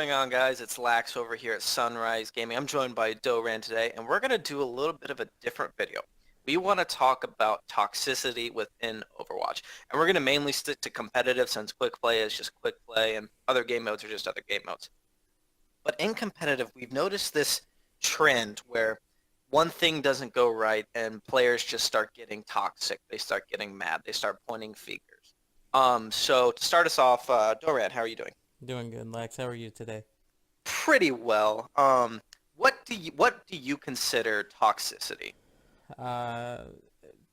going on, guys? It's Lax over here at Sunrise Gaming. I'm joined by Doran today, and we're going to do a little bit of a different video. We want to talk about toxicity within Overwatch, and we're going to mainly stick to competitive since quick play is just quick play, and other game modes are just other game modes. But in competitive, we've noticed this trend where one thing doesn't go right, and players just start getting toxic. They start getting mad. They start pointing fingers. So to start us off, Doran, how are you doing? Doing good, Lex. How are you today? Pretty well. What do you consider toxicity? Uh,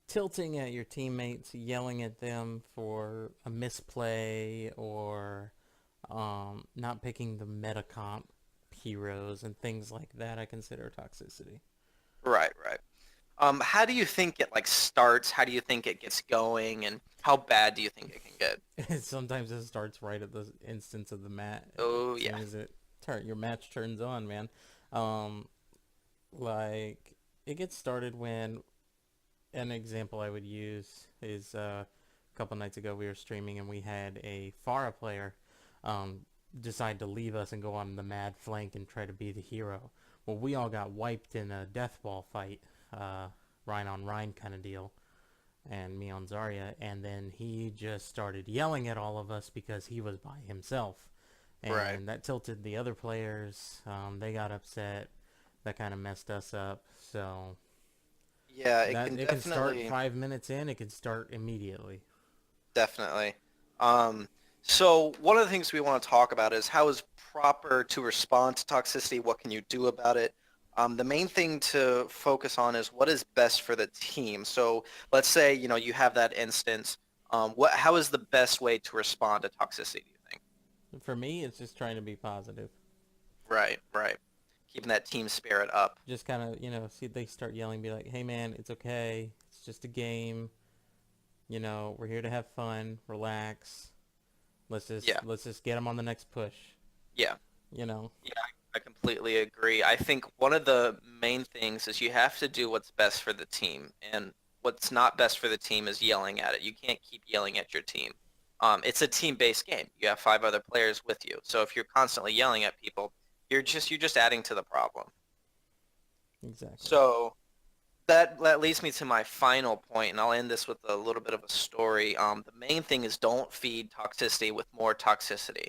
Tilting at your teammates, yelling at them for a misplay, or not picking the meta comp heroes and things like that, I consider toxicity. Right, right. How do you think it like starts? How do you think it gets going? And how bad do you think it can get? Sometimes it starts right at the instance of the match. Oh As yeah. soon as your match turns on, man. Um, like it gets started when an example I would use is a couple nights ago we were streaming and we had a Pharah player um, decide to leave us and go on the mad flank and try to be the hero. Well, we all got wiped in a death ball fight, Rhine on Rhine kind of deal, and me on Zarya, and then he just started yelling at all of us because he was by himself. Right. And that tilted the other players. They got upset. That kind of messed us up. So Yeah, it that can it can start definitely 5 minutes in. It can start immediately. definitely. Um, so one of the things we want to talk about is how is proper to respond to toxicity? What can you do about it? The main thing to focus on is what is best for the team. So let's say, you have that instance. How is the best way to respond to toxicity, do you think? For me, it's just trying to be positive. Right, right. Keeping that team spirit up. Just kind of, see they start yelling, be like, "Hey, man, it's okay. It's just a game. We're here to have fun. Relax. Yeah, Let's just get them on the next push." yeah. You know. Yeah, I completely agree. I think one of the main things is you have to do what's best for the team, and what's not best for the team is yelling at it. You can't keep yelling at your team. It's a team-based game. You have five other players with you, so if you're constantly yelling at people, you're just adding to the problem. Exactly. So that leads me to my final point, and I'll end this with a little bit of a story. The main thing is don't feed toxicity with more toxicity.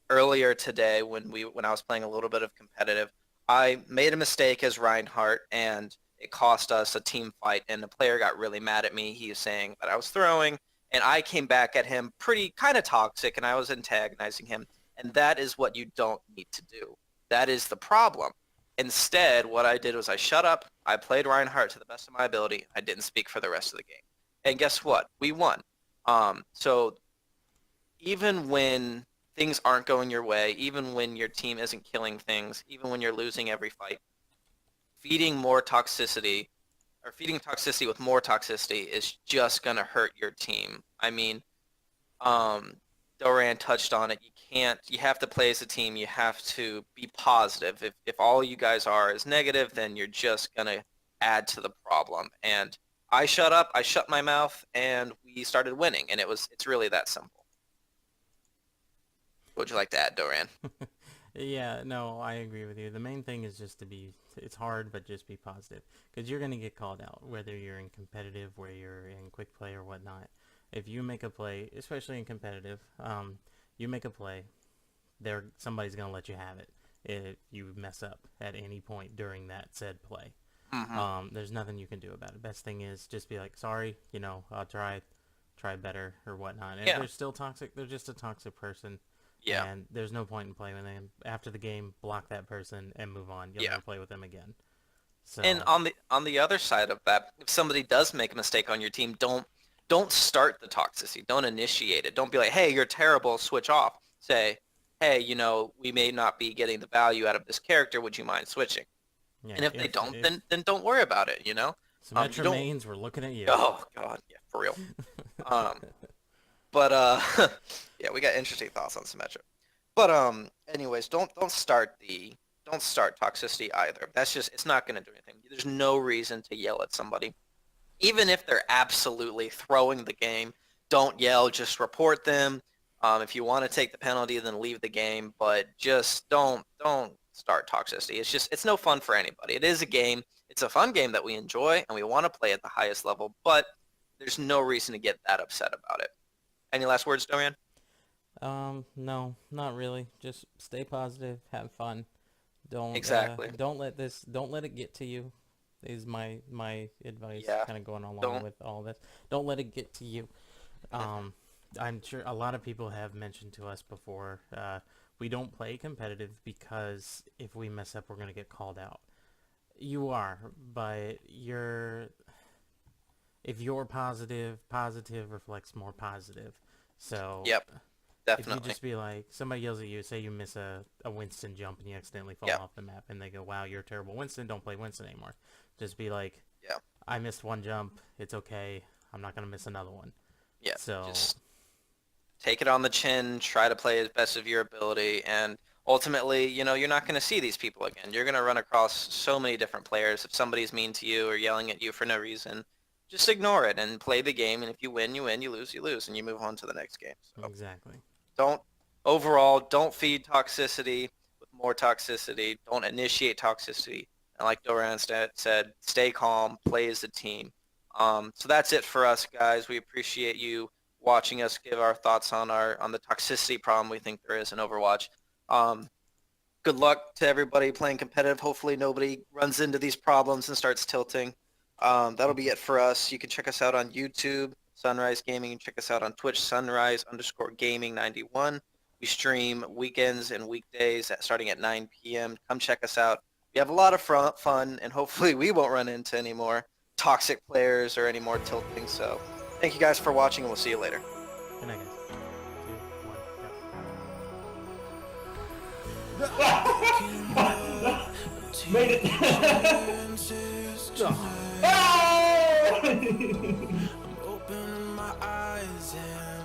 Earlier today, when I was playing a little bit of competitive, I made a mistake as Reinhardt, and it cost us a team fight. And the player got really mad at me. He was saying that I was throwing, and I came back at him pretty kind of toxic, and I was antagonizing him. And that is what you don't need to do. That is the problem. Instead, what I did was I shut up. I played Reinhardt to the best of my ability. I didn't speak for the rest of the game. And guess what? We won. So even when things aren't going your way, even when your team isn't killing things, even when you're losing every fight, feeding more toxicity or feeding toxicity with more toxicity is just gonna hurt your team. I mean, um, Doran touched on it. You have to play as a team. You have to be positive. If all you guys are is negative, then you're just gonna add to the problem. And I shut up, I shut my mouth, and we started winning. And it's really that simple. What would you like to add, Doran? Yeah, no, I agree with you. The main thing is just to be, it's hard, but just be positive. Because you're going to get called out, whether you're in competitive, where you're in quick play or whatnot. If you make a play, especially in competitive, you make a play, somebody's going to let you have it if you mess up at any point during that said play. Hmm. There's nothing you can do about it. Best thing is just be like, sorry, I'll try better or whatnot. And if Yeah, they're still toxic, they're just a toxic person, yeah, and there's no point in playing with them. After the game, block that person and move on. You'll yeah. never play with them again. And So, on the other side of that, if somebody does make a mistake on your team, don't start the toxicity. Don't initiate it. Don't be like, "Hey, you're terrible. Switch off." Say, "Hey, we may not be getting the value out of this character. Would you mind switching?" yeah, And if they don't, then don't worry about it. You Symmetra don't. mains, we're looking at you. Oh God, yeah, for real. Um, but yeah, we got interesting thoughts on Symmetra. But anyways, don't start toxicity either. That's just it's not going to do anything. There's no reason to yell at somebody, even if they're absolutely throwing the game. Don't yell. Just report them. If you want to take the penalty, then leave the game, but just don't start toxicity. It's no fun for anybody. It is a game. It's a fun game that we enjoy and we want to play at the highest level, but there's no reason to get that upset about it. Any last words, Dorian? No, not really. Just stay positive, have fun. Exactly. Don't let it get to you. Is my advice, Yeah. kind of going along Don't. with all this. Don't let it get to you. Um, I'm sure a lot of people have mentioned to us before. We don't play competitive because if we mess up, we're gonna get called out. You are, but if you're positive, positive reflects more positive. So Yep. if you Definitely. just be like, somebody yells at you, say you miss a Winston jump and you accidentally fall Yep. off the map, and they go, wow, you're a terrible Winston, don't play Winston anymore. Just be like, Yeah. I missed one jump, it's okay, I'm not going to miss another one. Yeah. So, Just take it on the chin, try to play as best of your ability, and ultimately, you're not going to see these people again. You're going to run across so many different players. If somebody's mean to you or yelling at you for no reason, just ignore it and play the game. And if you win, you win. You lose, and you move on to the next game. So exactly. don't overall don't feed toxicity with more toxicity. Don't initiate toxicity. And like Doran said, stay calm, play as a team. So that's it for us, guys. We appreciate you watching us give our thoughts on the toxicity problem we think there is in Overwatch. Um, Good luck to everybody playing competitive. Hopefully nobody runs into these problems and starts tilting. That'll be it for us. You can check us out on YouTube, Sunrise Gaming. Check us out on Twitch, Sunrise_Gaming 91. We stream weekends and weekdays starting at 9 p.m. Come check us out. We have a lot of fun, and hopefully we won't run into any more toxic players or any more tilting. So thank you guys for watching, and we'll see you later. Good night, guys. 2, 1, Made it. go. Oh! Open my eyes and